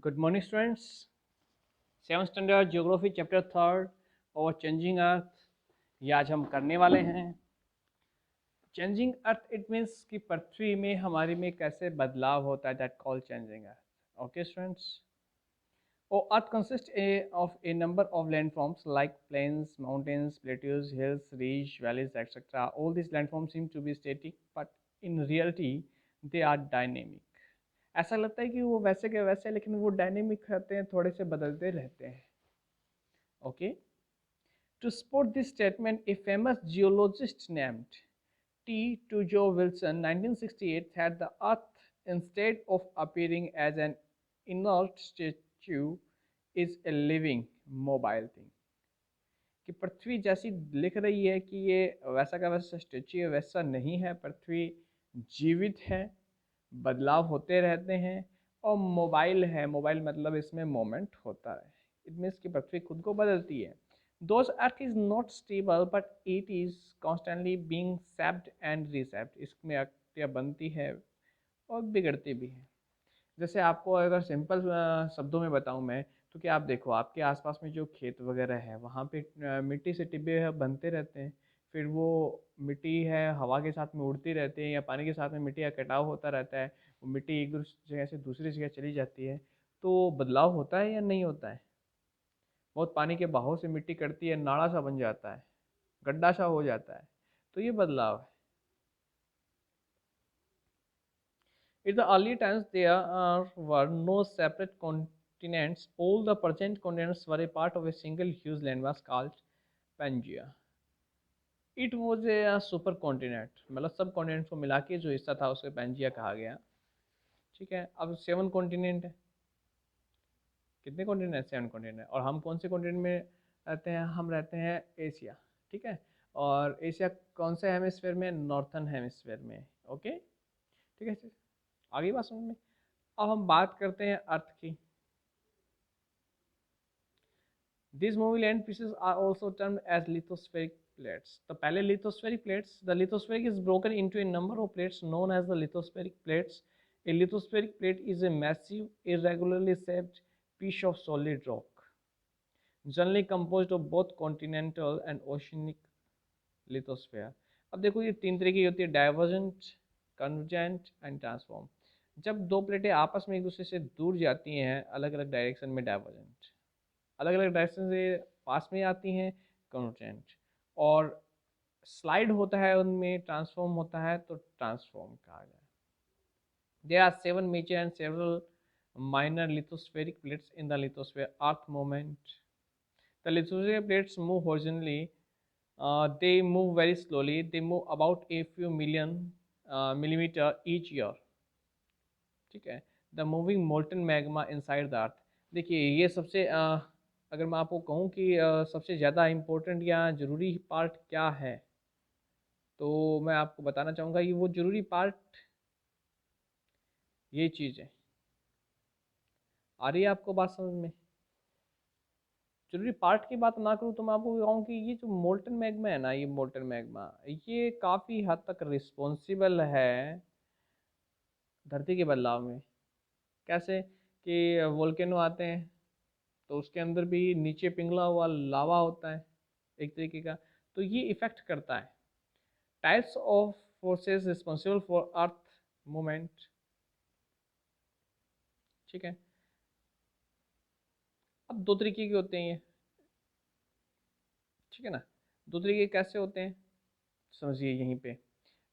Good morning, students. 7th standard geography chapter 3 और changing earth ये आज हम करने वाले हैं। चेंजिंग अर्थ इट मीन्स कि पृथ्वी में हमारी में कैसे बदलाव होता है, that call changing earth. Okay students, और earth consist of a number of landforms like plains, mountains, plateaus, hills, ridges, valleys etcetera. All this landforms seem to be static but in reality they are dynamic. ऐसा लगता है कि वो वैसे के वैसे, लेकिन वो डायनेमिक रहते हैं, थोड़े से बदलते रहते हैं। Okay, to support this statement, a famous geologist named T. Tujo Wilson, 1968, had the Earth, instead of appearing as an inert statue, is a living, mobile thing. कि पृथ्वी जैसी लिख रही है कि ये वैसा का वैसा स्टेच्यू है, वैसा नहीं है। पृथ्वी जीवित है, बदलाव होते रहते हैं और मोबाइल है। मोबाइल मतलब इसमें मोमेंट होता है। इट मीन्स कि पृथ्वी खुद को बदलती है। Those Earth is not stable, but it is constantly being sapped and resapped. इसमें अक्तियाँ बनती है और बिगड़ती भी है। जैसे आपको अगर सिंपल शब्दों में बताऊं मैं, तो कि आप देखो आपके आसपास में जो खेत वगैरह है वहाँ पे मिट्टी से टिब्बे बनते रहते हैं। फिर वो मिट्टी है हवा के साथ में उड़ती रहती है या पानी के साथ में मिट्टी का कटाव होता रहता है। वो मिट्टी एक दूसरी जगह से दूसरी जगह चली जाती है, तो बदलाव होता है या नहीं होता है? बहुत पानी के बहाव से मिट्टी कटती है, नाला सा बन जाता है, गड्ढा सा हो जाता है, तो ये बदलाव है। In the early times, there were no separate continents. All the present continents were a part of a single huge landmass called Pangaea. It was a super continent, मतलब सब कॉन्टिनेंट को मिला के जो हिस्सा था उसे पेंजिया कहा गया। ठीक है, अब 7 कॉन्टिनेंट है। कितने कॉन्टिनेंट है? 7 कॉन्टिनेंट। और हम कौन से कॉन्टिनेंट में रहते हैं? हम रहते हैं एशिया। ठीक है, और एशिया कौन से हेमिस्फेयर में? नॉर्थन हेमिस्फेयर में। ओके, ठीक है, आगे बात समझ में। अब हम बात करते हैं अर्थ की। These moving land pieces are also termed as lithospheric plates. तो पहले lithospheric plates, the lithospheric is broken into a number of plates known as the lithospheric plates. A lithospheric plate is a massive, irregularly shaped piece of solid rock, generally composed of both continental and oceanic lithosphere. अब देखो ये 3 तरह की होती है: divergent, convergent and transform. जब दो प्लेटें आपस में एक दूसरे से दूर जाती हैं अलग अलग डायरेक्शन में, डाइवर्जेंट, अलग अलग डायरेक्शन से पास में आती हैं, कन्वर्जेंट, और स्लाइड होता है उनमें, ट्रांसफॉर्म होता है तो ट्रांसफॉर्म कहा गया। There are 7 major and several minor lithospheric plates in the lithosphere. Earth movement. The lithospheric plates move horizontally. They move very slowly. They move about a few million millimeter each year. ठीक है, the moving molten magma inside the earth. देखिए ये सबसे अगर मैं आपको कहूँ कि सबसे ज़्यादा इम्पोर्टेंट या ज़रूरी पार्ट क्या है, तो मैं आपको बताना चाहूँगा कि वो ज़रूरी पार्ट ये चीज़ है। आ रही है आपको बात समझ में? जरूरी पार्ट की बात ना करूँ तो मैं आपको कहूँ कि ये जो मोल्टन मैग्मा है ना, ये मोल्टन मैग्मा ये काफ़ी हद तक रिस्पॉन्सिबल है धरती के बदलाव में। कैसे कि वोल्केनो आते हैं तो उसके अंदर भी नीचे पिघला हुआ लावा होता है एक तरीके का, तो ये इफेक्ट करता है। Types of forces responsible for earth movement. ठीक है, अब 2 तरीके के होते हैं ये। ठीक है ना, 2 तरीके कैसे होते हैं समझिए यहीं पे।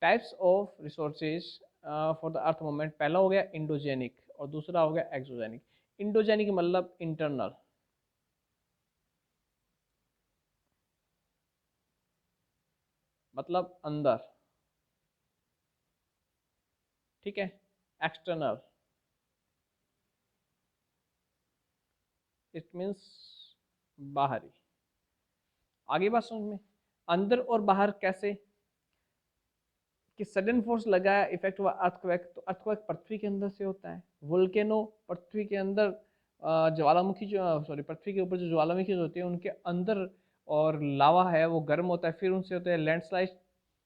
Types of resources for the earth movement, पहला हो गया इंडोजेनिक और दूसरा हो गया एक्सोजेनिक। इंडोजेनिक मतलब इंटरनल, मतलब अंदर। ठीक है, एक्सटर्नल इट मीन्स बाहरी। आगे बात समझ में। अंदर और बाहर कैसे कि सडन फोर्स लगा है, इफेक्ट हुआ अर्थक्वेक, तो अर्थक्वेक पृथ्वी के अंदर से होता है। वोल्केनो पृथ्वी के अंदर, ज्वालामुखी जो सॉरी पृथ्वी के ऊपर जो ज्वालामुखी होती है उनके अंदर, और लावा है वो गर्म होता है, फिर उनसे होता है लैंडस्लाइड,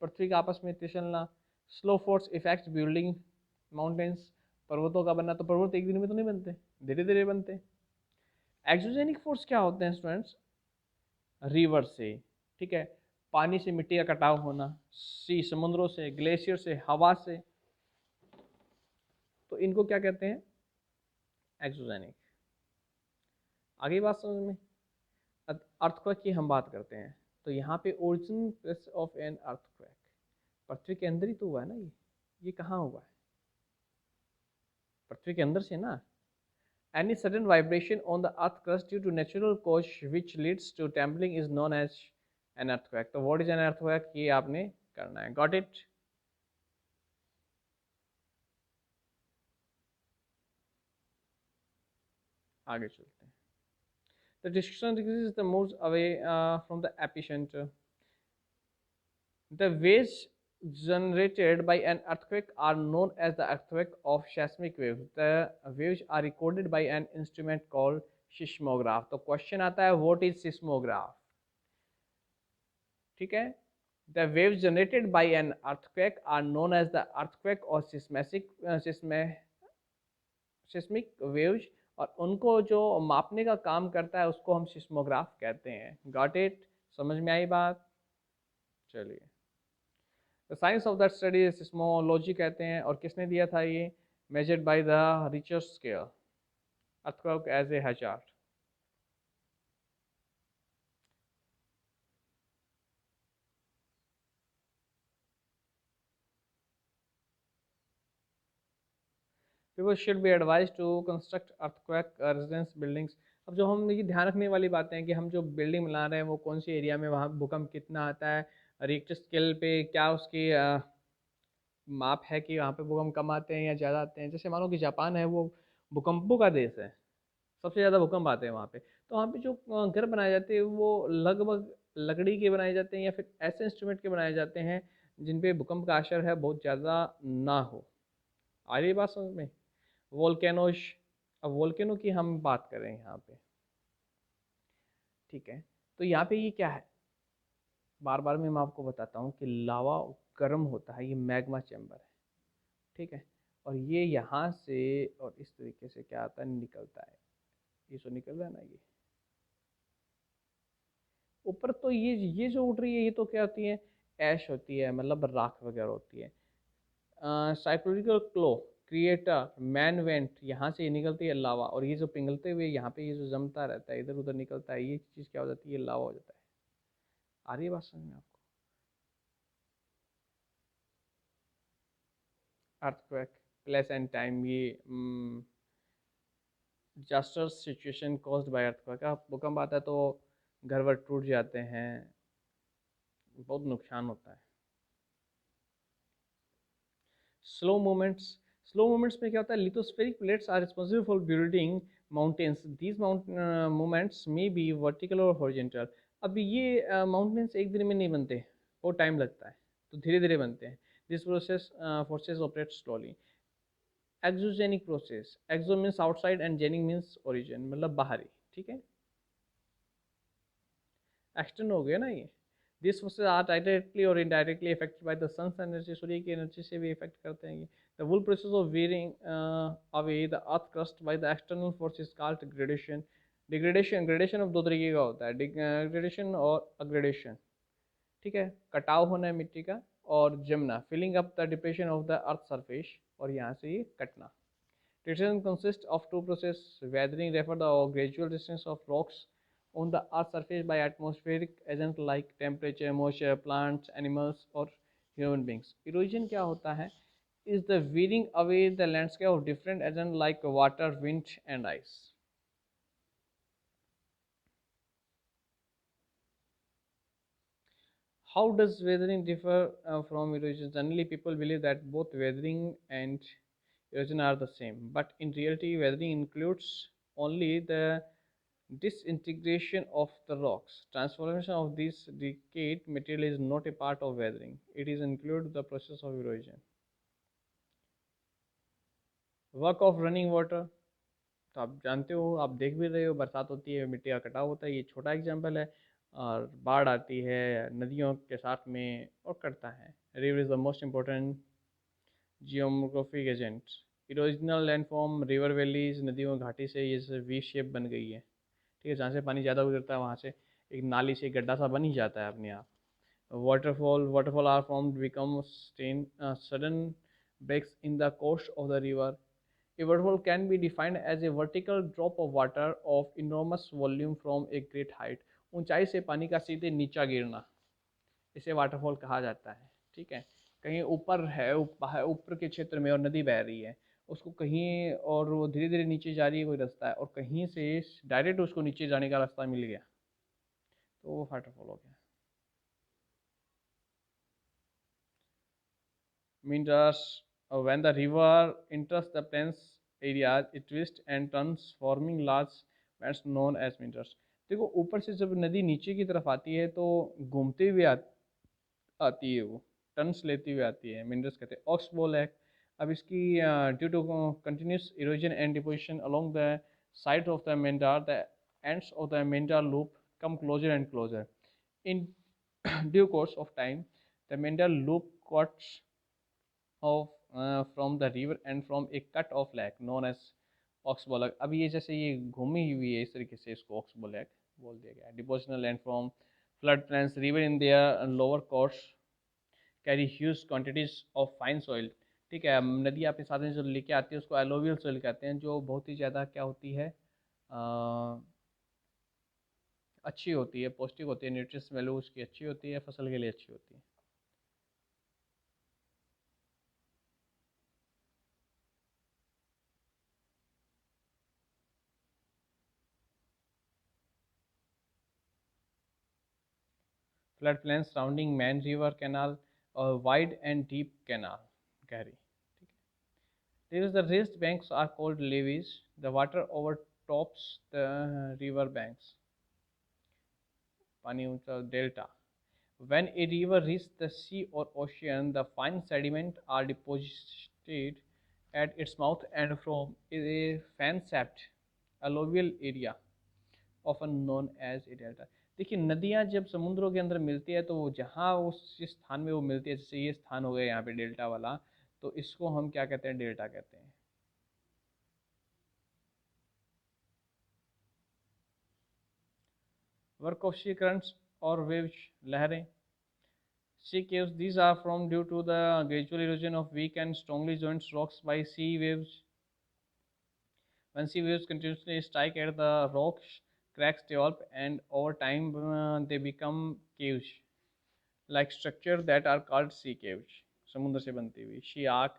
पृथ्वी का आपस में फिसलना। Slow force effect building mountains, पर्वतों का बनना, तो पर्वत एक दिन में तो नहीं बनते, धीरे धीरे बनते। एक्सोजेनिक फोर्स क्या होते हैं स्टूडेंट्स? रिवर से, ठीक है, पानी से मिट्टी का कटाव होना, सी समुद्रों से, ग्लेशियर से, हवा से, तो इनको क्या कहते हैं? एक्सोजेनिक। आगे बात समझ में? अर्थक्वेक की हम बात करते हैं, तो यहाँ पे origin place of an earthquake, पृथ्वी के अंदर ही तो हुआ है ना ये कहाँ हुआ है? पृथ्वी के अंदर से ना। Any sudden vibration on the earth crust due to natural cause which leads to trembling is known as an earthquake. तो what is an earthquake? ये आपने करना है। Got it? आगे चलते हैं। The discussion decreases the moves away from the epicenter. The waves generated by an earthquake are known as the earthquake of seismic waves. The waves are recorded by an instrument called seismograph. तो question आता है what is seismograph? ठीक है, the waves generated by an earthquake are known as the earthquake or seismic waves, और उनको जो मापने का काम करता है उसको हम सिस्मोग्राफ कहते हैं। Got it? समझ में आई बात? चलिए, the science of that study seismology कहते हैं, और किसने दिया था ये? Measured by the Richard scale, earthquake as a hazard. People should be advised to construct earthquake resistance buildings। अब जो हम ये ध्यान रखने वाली बातें हैं कि हम जो बिल्डिंग बना रहे हैं वो कौन सी एरिया में, वहाँ भूकंप कितना आता है, रिक्टर स्केल पे क्या उसकी माप है कि वहाँ पे भूकंप कम आते हैं या ज़्यादा आते हैं। जैसे मानो कि जापान है वो भूकंपों का देश है, सबसे ज़्यादा भूकंप आते हैं वहाँ पे, तो वहाँ पे जो घर बनाए जाते हैं वो लगभग लकड़ी के बनाए जाते हैं या फिर ऐसे इंस्ट्रूमेंट के बनाए जाते हैं जिन पे भूकंप का असर है बहुत ज़्यादा ना हो। आ रही बात समझ में? वोल्केनोज, अब वोल्केनो की हम बात करें यहाँ पे, ठीक है, तो यहाँ पे ये क्या है? बार बार मैं आपको बताता हूँ कि लावा गर्म होता है, ये मैग्मा चैम्बर है, ठीक है, और ये यहाँ से और इस तरीके से क्या आता है, निकलता है, ये जो निकल रहा है ना, ये ऊपर, तो ये जो उड़ रही है ये तो क्या होती है? ऐश होती है, मतलब राख वगैरह होती है। साइक्लोनिकल क्लो क्रिएटर मैन वेंट, यहाँ से ये निकलती है लावा, और ये जो पिघलते हुए यहाँ पे ये जो जमता रहता है, इधर उधर निकलता है, ये चीज़ क्या हो जाती है? ये लावा हो जाता है। आ रही है बात समझ में आपको? अर्थक्वेक प्लेस एंड टाइम, ये disaster situation caused by earthquake. भूकंप आता है तो घर वर टूट जाते हैं, बहुत नुकसान होता है। स्लो मूवमेंट्स, स्लो मूवमेंट्स में क्या होता है? Lithospheric plates are responsible for building mountains, these movements may be vertical और हॉरिजेंटल। अब ये माउंटेन्स एक दिन में नहीं बनते, बहुत टाइम लगता है, तो धीरे धीरे बनते हैं। This process forces operate slowly. Exogenic process, exo means outside and genic means origin, मतलब बाहरी, ठीक है, एक्सटर्न हो गया ना ये। दिस फोर्सेस आर डायरेक्टली और indirectly affected by the sun's energy, सूर्य की एनर्जी से भी इफेक्ट करते हैं ये। The whole process of wearing away the earth crust by the external force is called degradation. Degradation, gradation अब दो तरीके का होता है, डिग्रेडेशन और अग्रेडेशन, ठीक है, कटाव होना है मिट्टी का, और जमना, filling up the depression of the earth surface, और यहाँ से ये कटना। Deterioration consists of two processes. Weathering refers to the gradual distance of rocks on the Earth's surface by atmospheric agents like temperature, moisture, plants, animals, or human beings. Erosion क्या होता है? Is the wearing away the landscape of different agents like water, wind, and ice. How does weathering differ from erosion? Generally, people believe that both weathering and erosion are the same, but in reality, weathering includes only the disintegration of the rocks. Transformation of this decayed material is not a part of weathering. It is include the process of erosion. Work of running water. तो आप जानते हो, आप देख भी रहे हो, बरसात होती है, मिट्टी का कटाव होता है, ये छोटा एग्जाम्पल है, और बाढ़ आती है नदियों के साथ में और करता है। River is the most important geographic agent. Erosional landform river valleys, नदियों घाटी से ये वी शेप बन गई है, ठीक है, जहाँ से पानी ज़्यादा गुजरता है वहाँ से एक नाली से गड्ढा सा बन ही जाता है अपने आप। Waterfall are formed become sudden breaks in the course of the river. A waterfall can be defined as a vertical drop of water of enormous volume from a great height. ऊंचाई से पानी का सीधे नीचा गिरना, इसे वाटरफॉल कहा जाता है। ठीक है, कहीं ऊपर है, ऊपर के क्षेत्र में और नदी बह रही है, उसको कहीं और वो धीरे धीरे नीचे जा रही है कोई रास्ता है, और कहीं से डायरेक्ट उसको नीचे जाने का रास्ता मिल गया, तो वो वाटरफॉल हो गया। Meanders, when the river enters the plains areas, it twists and turns, forming large bands known as meanders. देखो ऊपर से जब नदी नीचे की तरफ आती है तो घूमते हुए आती है, वो टर्न्स लेती हुई आती है, meanders कहते हैं। ऑक्सबो लेक, अब इसकी due to continuous erosion and deposition along the side of the meander, the ends of the meander loop come closer and closer. In due course of time, the meander loop cuts of from the river and from a cut of lake known as oxbow lake। अब ये जैसे ये घूमी हुई है, इस तरीके से इसको oxbow lake बोल दिया गया। depositional land from flood plains river in their lower course carry huge quantities of fine soil। ठीक है, नदी आपके साथ में जो लेके आती है उसको एलोवियल सोइल कहते हैं, जो बहुत ही ज़्यादा क्या होती है, अच्छी होती है, पौष्टिक होती है, न्यूट्रिश वैल्यू उसकी अच्छी होती है, फसल के लिए अच्छी होती है। floodplains surrounding Man River Canal, a wide and deep canal, Gary. There is the raised banks are called levees. The water overtops the river banks. पानी ऊंचा delta. When a river reaches the sea or ocean, the fine sediment are deposited at its mouth and from a fan-shaped alluvial area, often known as a delta। देखिए नदियाँ जब समुद्रों के अंदर मिलती है तो वो जहाँ उस जिस स्थान में वो मिलती है, जैसे ये स्थान हो गया यहाँ पे डेल्टा वाला, तो इसको हम क्या कहते हैं, डेल्टा कहते हैं। वर्क ऑफ सी करंट्स और वेव्स, लहरें। Sea caves, these are formed due to the gradual erosion of weak and strongly joined rocks by sea waves। When sea waves continuously strike at the rocks, cracks develop and over time they become caves like structure that are called sea caves। समुद्र से बनती हुई। She arc,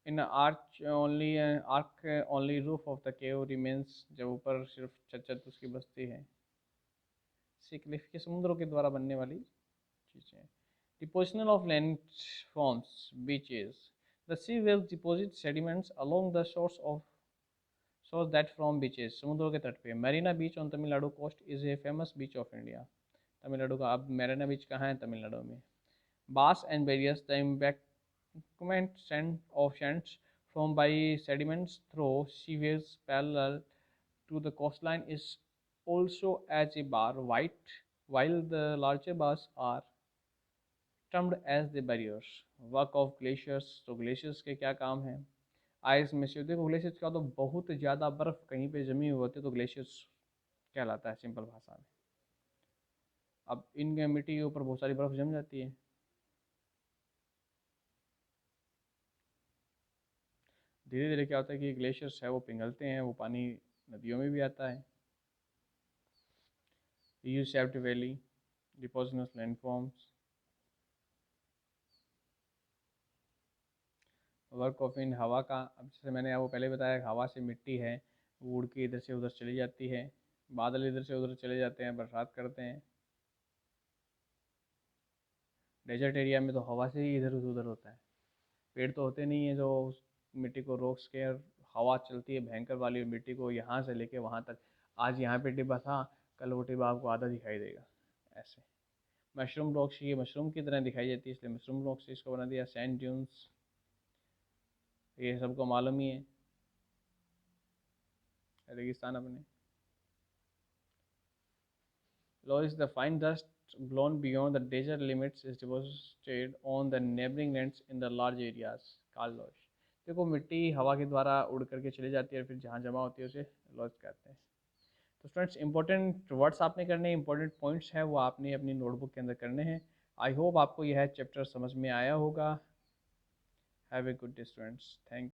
in arc only roof of the cave remains, जब ऊपर सिर्फ छत उसकी बसती है। सी क्लिफ के समुद्रों के द्वारा बनने वाली चीज़ें। Deposition of landforms, beaches। The sea waves deposit sediments along the shores that form beaches। समुद्रों के तट पे। Marina Beach on Tamil Nadu coast is a famous beach of India। Tamil Nadu का अब मैरिना बीच कहाँ है, तमिलनाडु में। Bass and barriers, the embankment of sands formed by sediments through sea waves parallel to the coastline is also as a bar, while the larger bars are termed as the barriers। Work of glaciers, तो glaciers के क्या काम है। Ice मेश्योर, देखो glaciers का तो बहुत ज़्यादा बर्फ़ कहीं पे जमी हुई होती है तो ग्लेशियर्स कहलाता है सिंपल भाषा में। अब इन मिट्टी के ऊपर बहुत सारी बर्फ़ जम जाती है, धीरे धीरे क्या होता है कि ग्लेशियर्स है वो पिघलते हैं, वो पानी नदियों में भी आता है। U shaped valley, depositional landforms. Work of wind हवा का, अब जैसे मैंने आपको पहले बताया हवा से मिट्टी है वो उड़ के इधर से उधर चली जाती है, बादल इधर से उधर चले जाते हैं, बरसात करते हैं। डेजर्ट एरिया में तो हवा से ही इधर उधर होता है, पेड़ तो होते नहीं है जो उस मिट्टी को रोक के, हवा चलती है भयंकर वाली, मिट्टी को यहाँ से लेके वहाँ तक। आज यहाँ पे डिब्बा था, कल वो डिब्बा आपको आधा दिखाई देगा ऐसे। मशरूम रॉक्स, ये मशरूम की तरह दिखाई देती है इसलिए मशरूम रॉक्स से इसको बना दिया। सैंड ड्यून्स, ये सबको मालूम ही है, रेगिस्तान अपने। Loess is the fine dust blown beyond the desert limits is deposited on the neighboring lands in the large areas called losh। देखो मिट्टी हवा के द्वारा उड़ करके चली जाती है और फिर जहाँ जमा होती है उसे लॉज कहते हैं। तो स्टूडेंट्स इंपॉर्टेंट वर्ड्स आपने करने, इंपॉर्टेंट पॉइंट्स हैं वो आपने अपनी नोटबुक के अंदर करने हैं। आई होप आपको यह चैप्टर समझ में आया होगा। Have a good day students, thank